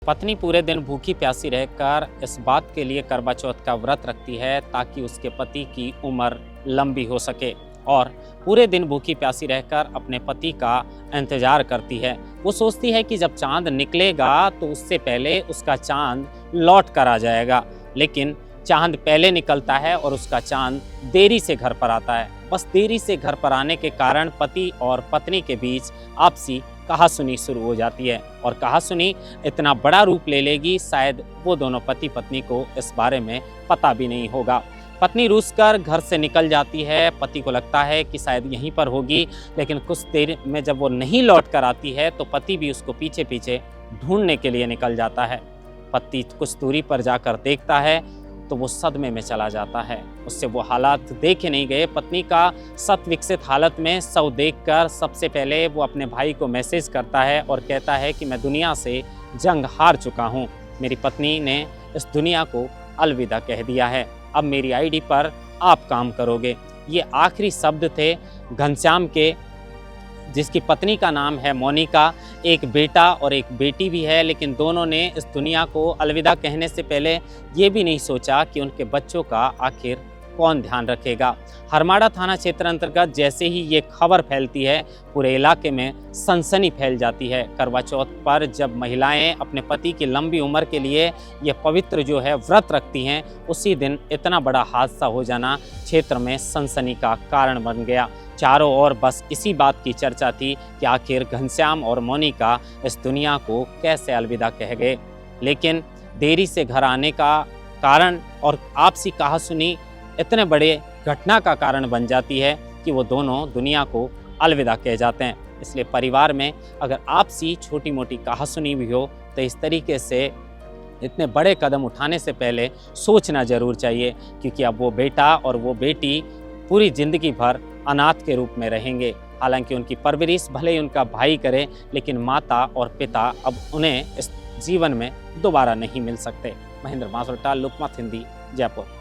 पत्नी पूरे दिन भूखी प्यासी रहकर इस बात के लिए करवा चौथ का व्रत रखती है ताकि उसके पति की उम्र लंबी हो सके और पूरे दिन भूखी प्यासी रहकर अपने पति का इंतजार करती है। वो सोचती है कि जब चांद निकलेगा तो उससे पहले उसका चांद लौट कर आ जाएगा, लेकिन चांद पहले निकलता है और उसका चांद देरी से घर पर आता है। बस देरी से घर पर आने के कारण पति और पत्नी के बीच आपसी कहासुनी शुरू हो जाती है और कहासुनी इतना बड़ा रूप ले लेगी, शायद वो दोनों पति पत्नी को इस बारे में पता भी नहीं होगा। पत्नी रूस कर घर से निकल जाती है। पति को लगता है कि शायद यहीं पर होगी, लेकिन कुछ देर में जब वो नहीं लौट कर आती है तो पति भी उसको पीछे पीछे ढूंढने के लिए निकल जाता है। पति कुछ दूरी पर जाकर देखता है तो वो सदमे में चला जाता है। उससे वो हालात देखे नहीं गए। पत्नी का सत विकसित हालत में शव देखकर सबसे पहले वो अपने भाई को मैसेज करता है और कहता है कि मैं दुनिया से जंग हार चुका हूँ। मेरी पत्नी ने इस दुनिया को अलविदा कह दिया है। अब मेरी आईडी पर आप काम करोगे। ये आखिरी शब्द थे घनश्याम के, जिसकी पत्नी का नाम है मोनिका। एक बेटा और एक बेटी भी है, लेकिन दोनों ने इस दुनिया को अलविदा कहने से पहले ये भी नहीं सोचा कि उनके बच्चों का आखिर कौन ध्यान रखेगा। हरमाड़ा थाना क्षेत्र अंतर्गत जैसे ही ये खबर फैलती है, पूरे इलाके में सनसनी फैल जाती है। करवा चौथ पर जब महिलाएं अपने पति की लंबी उम्र के लिए ये पवित्र जो है व्रत रखती हैं, उसी दिन इतना बड़ा हादसा हो जाना क्षेत्र में सनसनी का कारण बन गया। चारों ओर बस इसी बात की चर्चा थी कि आखिर घनश्याम और मोनिका इस दुनिया को कैसे अलविदा कह गए। लेकिन देरी से घर आने का कारण और आपसी कहासुनी इतने बड़े घटना का कारण बन जाती है कि वो दोनों दुनिया को अलविदा कह जाते हैं। इसलिए परिवार में अगर आपसी छोटी मोटी कहासुनी भी हो तो इस तरीके से इतने बड़े कदम उठाने से पहले सोचना ज़रूर चाहिए, क्योंकि अब वो बेटा और वो बेटी पूरी ज़िंदगी भर अनाथ के रूप में रहेंगे। हालांकि उनकी परवरिश भले ही उनका भाई करे, लेकिन माता और पिता अब उन्हें इस जीवन में दोबारा नहीं मिल सकते। महेंद्र मासोटा, लोकमत हिंदी, जयपुर।